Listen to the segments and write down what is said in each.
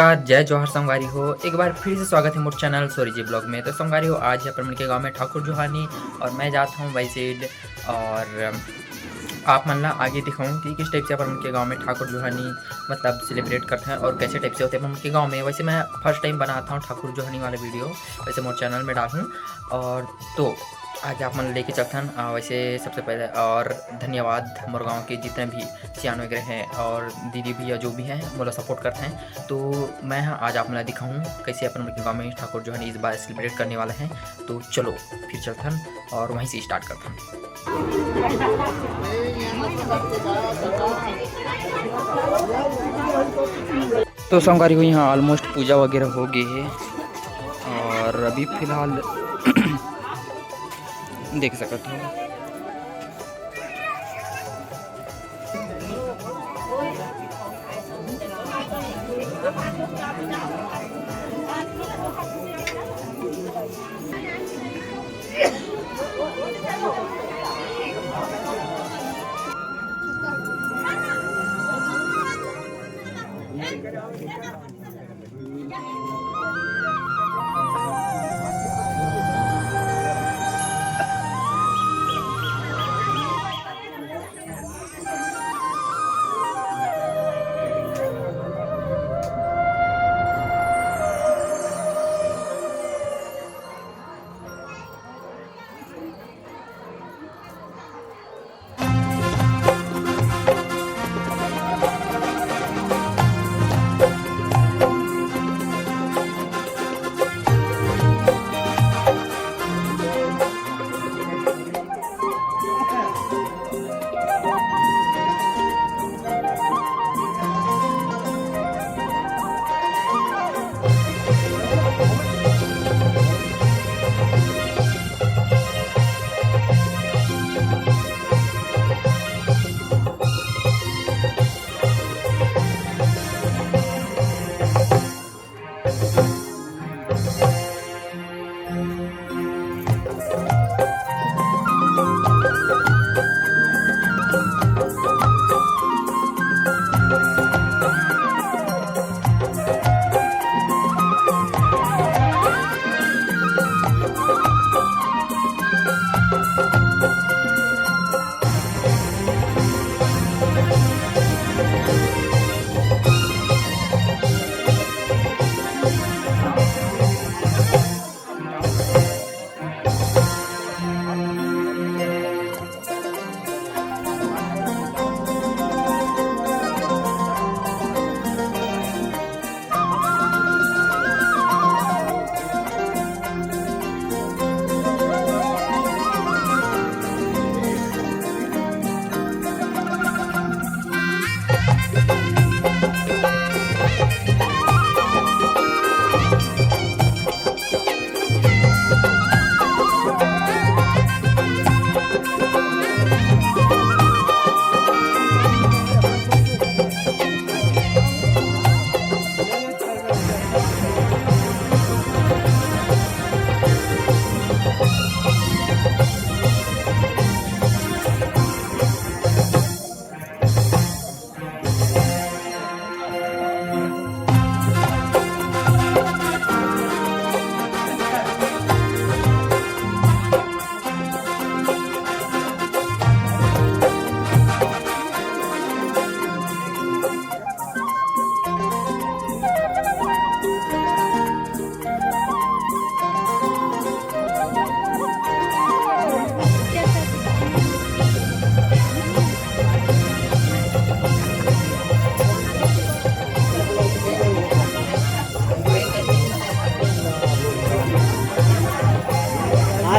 नमस्कार, जय जौहर संगवारी हो। एक बार फिर से स्वागत है मोर चैनल सोरी जी ब्लॉग में। तो संगवारी हो, आज है अपन के गाँव में ठाकुर जुहानी और मैं जाता हूँ वही साइड। और आप मन ला आगे दिखाऊँ कि किस टाइप से अपन के गाँव में ठाकुर जुहानी मतलब सेलिब्रेट करते हैं और कैसे टाइप से होते हैं अपन के गाँव में। वैसे मैं फर्स्ट टाइम बनाता हूँ ठाकुर जुहानी वाला वीडियो, वैसे मोर चैनल में डालूँ। और तो आज आप मन लेके चलते हैं। वैसे सबसे पहले और धन्यवाद मोर गाँव के जितने भी सियान वगैरह हैं और दीदी भैया जो भी हैं मोला सपोर्ट करते हैं। तो मैं आज आप मला दिखाऊँ कैसे अपन के गाँव में ठाकुर जुहानी इस बार सेलिब्रेट करने वाले हैं। तो चलो फिर चलते हैं और वहीं से स्टार्ट करते हैं। तो संगवारी को यहाँ ऑलमोस्ट पूजा वगैरह हो गई है और अभी फ़िलहाल देख सकते हो।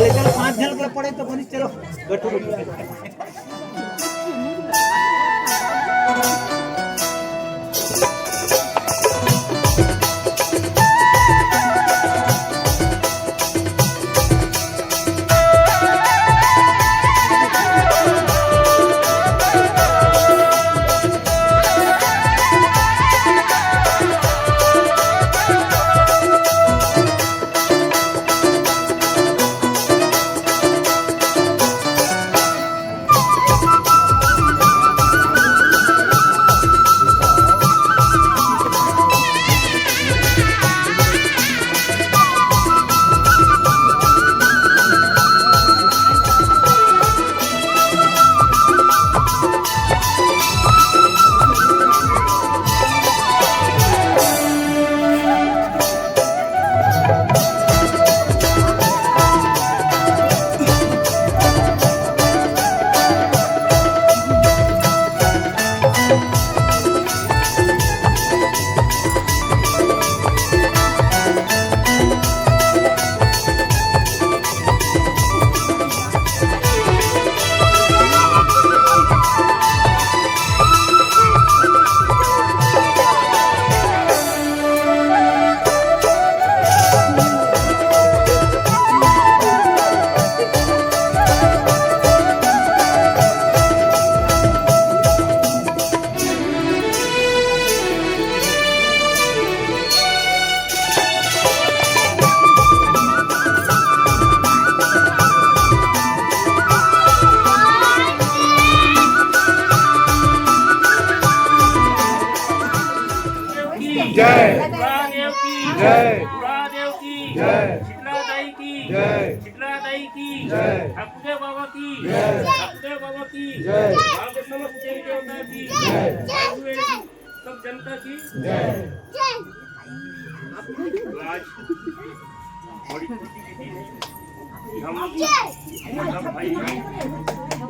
चलो 5 जन पड़े तो बनी चलो गट्टू की जय। बुढ़ादेव की जय। शीतला दाई की जय। शीतला दाई की जय। ठाकुर बाबा की जय। ठाकुर बाबा की जय। गाँव के समस्त देवी देवता की आए हुए सब जनता की जय। आज बड़ी खुशी की दिन है कि हम सब भाई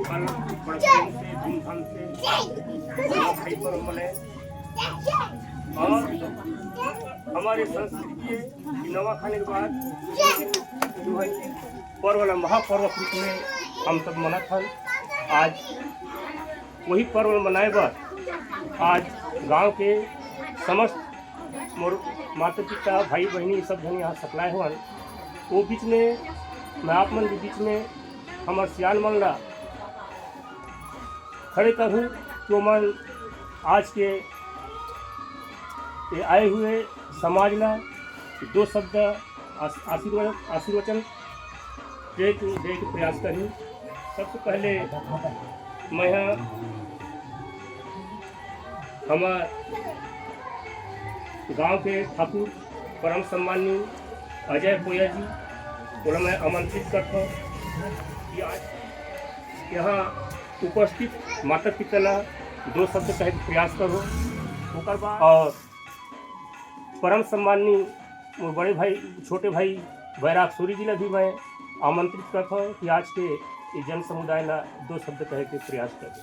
कल बड़े प्रेम से धूमधाम से भाई पर्व मनाए और हमारे संस्कृति है कि नवा खाने के बाद जो है पर्व वाला महापर्व के रूप में हम सब मना था। आज वही पर्व मनाए बार आज गांव के समस्त मोर माता पिता भाई बहनी सब जन यहाँ सप्लाई हुआ वो बीच में मैं आप मन के बीच में हमारे सियान मन ला खड़े करूँ जो मन आज के ये आए हुए समाज ला दो शब्द आशीर्वचन दे के प्रयास करूँ। सबसे पहले मैं हमारे गांव के ठाकुर परम सम्मानीय अजय पोया जी को मैं आमंत्रित करता हूँ कि आज यहाँ उपस्थित माता पिता ला दो शब्द कहे के प्रयास करो ओकर बाद और परम सम्मानीय मोर बड़े भाई छोटे भाई बैराग सूरी जी ला भी मैं आमंत्रित करता हूँ कि आज के ये जन समुदाय ला दो शब्द कहे के प्रयास करें।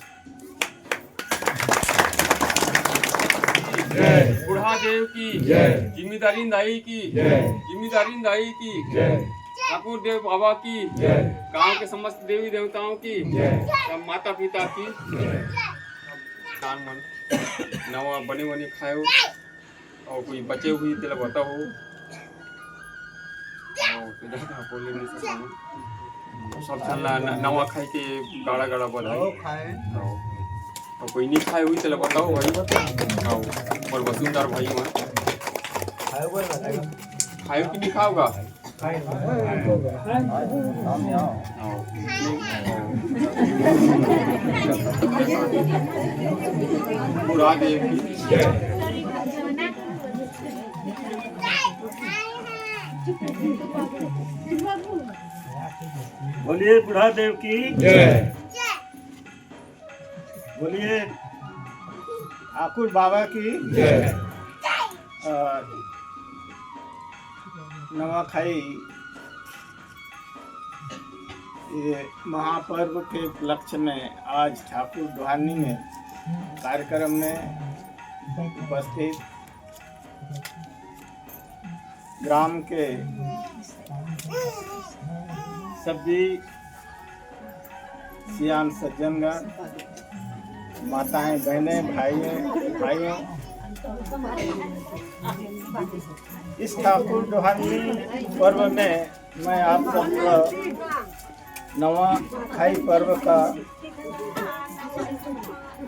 जय। बुढ़ादेव की जय। जिम्मेदारी दाई की जय। जिम्मेदारी दाई की जय। ठाकुर देव बाबा की जय। गांव के समस्त देवी देवताओं की जय। सब माता पिता की दान मन नवा बने बने खाओ और कोई बचे हुई तेल बताओ तो ज्यादा बोले नहीं सकता सब चलना नवा खाई के गाड़ा गाड़ा बधाई और कोई नहीं खाए हुई तेल बताओ भाई और वसुंधर भाई वहाँ खाए कि नहीं खाओगा बुढ़ादेव की बोलिए बुढ़ादेव की जय। बोलिए ठाकुर बाबा की जय। नवाखाई ये महापर्व के उपलक्ष्य में आज ठाकुर ढुहानी में कार्यक्रम में उपस्थित ग्राम के सभी सियान सज्जनगण माताएं बहनें भाइयों इस ठाकुर ढुहानी पर्व में मैं आप सबको नवा खाई पर्व का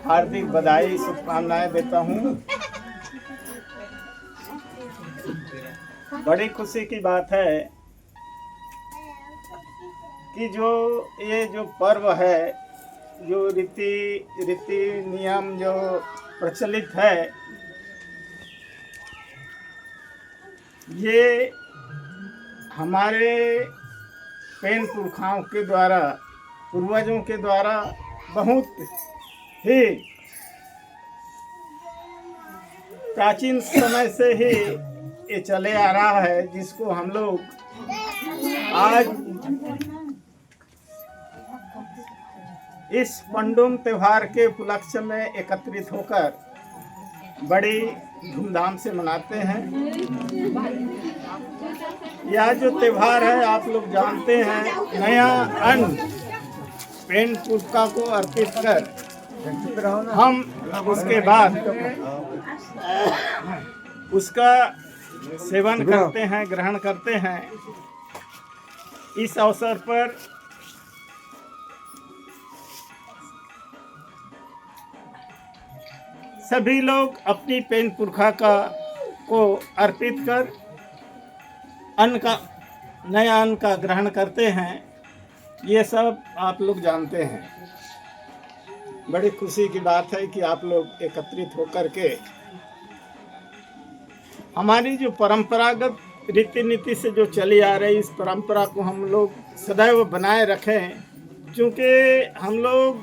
हार्दिक बधाई शुभकामनाएं देता हूँ। बड़ी खुशी की बात है कि ये जो पर्व है जो रीति नियम जो प्रचलित है ये हमारे पेन पुरखाओं के द्वारा पूर्वजों के द्वारा बहुत ही प्राचीन समय से ही ये चले आ रहा है जिसको हम लोग आज इस पंडुम त्योहार के उपलक्ष्य में एकत्रित होकर बड़ी धूमधाम से मनाते हैं। यह जो त्योहार है आप लोग जानते हैं नया अन्न पेन पुरखा को अर्पित कर हम उसके बाद उसका सेवन करते हैं ग्रहण करते हैं। इस अवसर पर सभी लोग अपनी पेन पुरखा को अर्पित कर अन्न का नया अन्न का ग्रहण करते हैं। ये सब आप लोग जानते हैं। बड़ी खुशी की बात है कि आप लोग एकत्रित होकर के हमारी जो परंपरागत रीति नीति से जो चली आ रही इस परंपरा को हम लोग सदैव बनाए रखें, क्योंकि हम लोग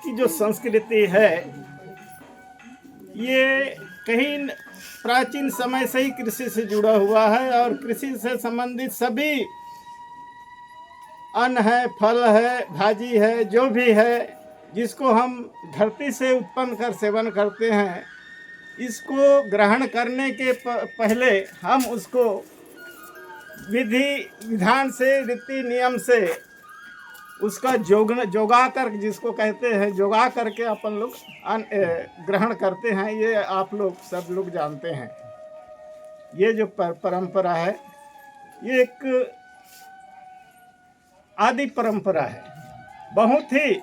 की जो संस्कृति है ये कहीं प्राचीन समय से ही कृषि से जुड़ा हुआ है, और कृषि से संबंधित सभी अन्न है, फल है, भाजी है, जो भी है जिसको हम धरती से उत्पन्न कर सेवन करते हैं, इसको ग्रहण करने के पहले हम उसको विधि विधान से, रीति नियम से उसका जोगा कर, जिसको कहते हैं जोगा करके अपन लोग ग्रहण करते हैं। ये आप लोग सब लोग जानते हैं। ये जो परंपरा है ये एक आदि परंपरा है, बहुत ही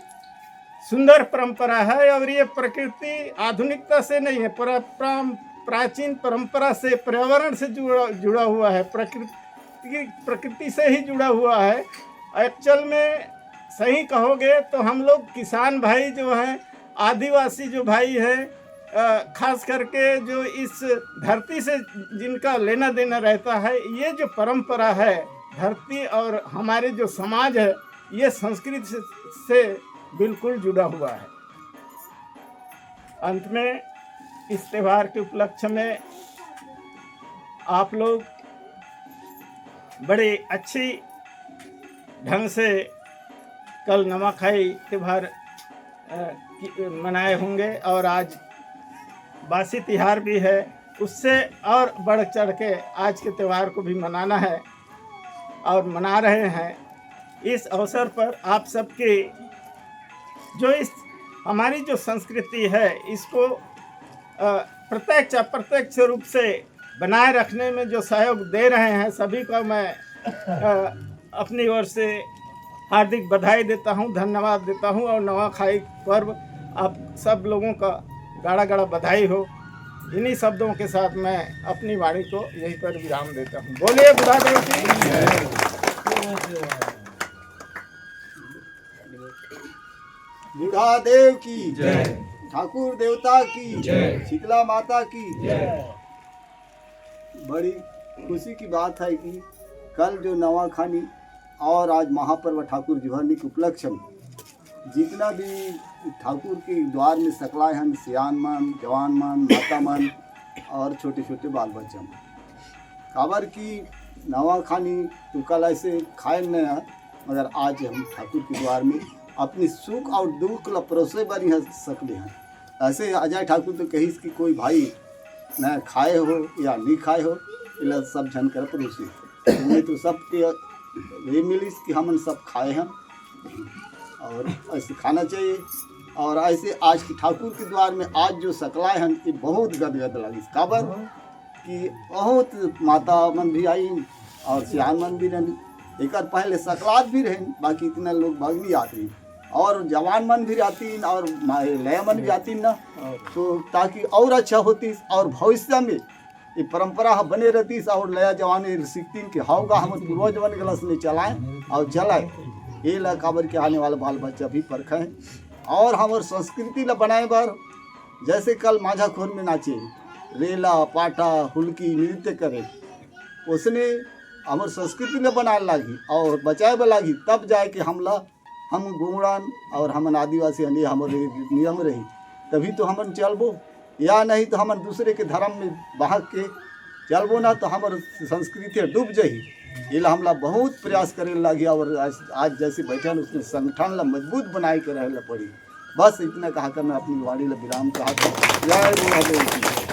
सुंदर परंपरा है, और ये प्रकृति आधुनिकता से नहीं है, प्राचीन परंपरा से, पर्यावरण से जुड़ा हुआ है, प्रकृति से ही जुड़ा हुआ है। एक्चुअल में सही कहोगे तो हम लोग किसान भाई जो हैं, आदिवासी जो भाई हैं, खास करके जो इस धरती से जिनका लेना देना रहता है, ये जो परंपरा है धरती और हमारे जो समाज है ये संस्कृति से बिल्कुल जुड़ा हुआ है। अंत में इस त्यौहार के उपलक्ष्य में आप लोग बड़े अच्छी ढंग से कल नवाखाई त्यौहार मनाए होंगे, और आज बासी तिहार भी है, उससे और बढ़ चढ़ के आज के त्यौहार को भी मनाना है और मना रहे हैं। इस अवसर पर आप सबके जो इस हमारी जो संस्कृति है इसको प्रत्यक्ष अप्रत्यक्ष रूप से बनाए रखने में जो सहयोग दे रहे हैं, सभी को मैं अपनी ओर से हार्दिक बधाई देता हूं, धन्यवाद देता हूं। और नवाखाई पर्व आप सब लोगों का गाड़ा गाड़ा बधाई हो। इन्हीं शब्दों के साथ मैं अपनी वाणी को यहीं पर विराम देता हूं। बोलिए बुधादेव की बुधादेव की जय, ठाकुर देवता की जय, शीतला माता की जय। बड़ी खुशी की बात है कि कल जो नवाखानी और आज महापर्व ठाकुर जुहरनी के उपलक्ष्य में जितना भी ठाकुर के द्वार में सकलाए हैं, सियान मन, जवान मन, माता मन और छोटे छोटे बाल बच्चे मन, खबर की नवाखानी तो कल ऐसे खाए न है, मगर आज हम ठाकुर के द्वार में अपनी सुख और दुख ला परोसे बनी है सकले हैं। ऐसे अजय ठाकुर तो कही कि कोई भाई न खाए हो या नहीं खाए हो, इला सब जन कर परोसी नहीं तो सबके ये मिली कि हम सब खाए हैं, और ऐसे खाना चाहिए। और ऐसे आज की ठाकुर के द्वार में आज जो सकलाए हैं ये बहुत गदगद लगी। खबर कि बहुत माता मन भी आई और सियान मन भी रही, एक पहले सकलात भी रहे, बाकी इतना लोग भगनी आती और जवान मन भी आती और लय मन भी आती ना, तो ताकि और अच्छा होती और भविष्य में ये परंपरा बने रहती और नया जवान सीखती कि हाउगा हम पूर्वज बन गलस ने चलाएं और चलाए। ये ला काबर के आने वाला बाल बच्चा भी परखें और हमारे संस्कृति ला बनाए बार, जैसे कल माझा खोर में नाचे, रेला पाटा हुलकी नृत्य करे, उसने हमारे संस्कृति ला बनाए लागी और बचाए लागी, तब जाए कि हम गुमरान और हम आदिवासी हमारे नियम रही, तभी तो हम चलबो, या नहीं तो हम दूसरे के धर्म में बहक के चलबो ना तो हमारे संस्कृति डूब जाही। ये ला हमला बहुत प्रयास करे लगी और आज जैसे बैठन उसने संगठन ला मजबूत बनाए के रहे ला पड़ी। बस इतना कहा कर मैं अपनी वाणी ला विराम चाहता हूँ। जय गुरुदेव।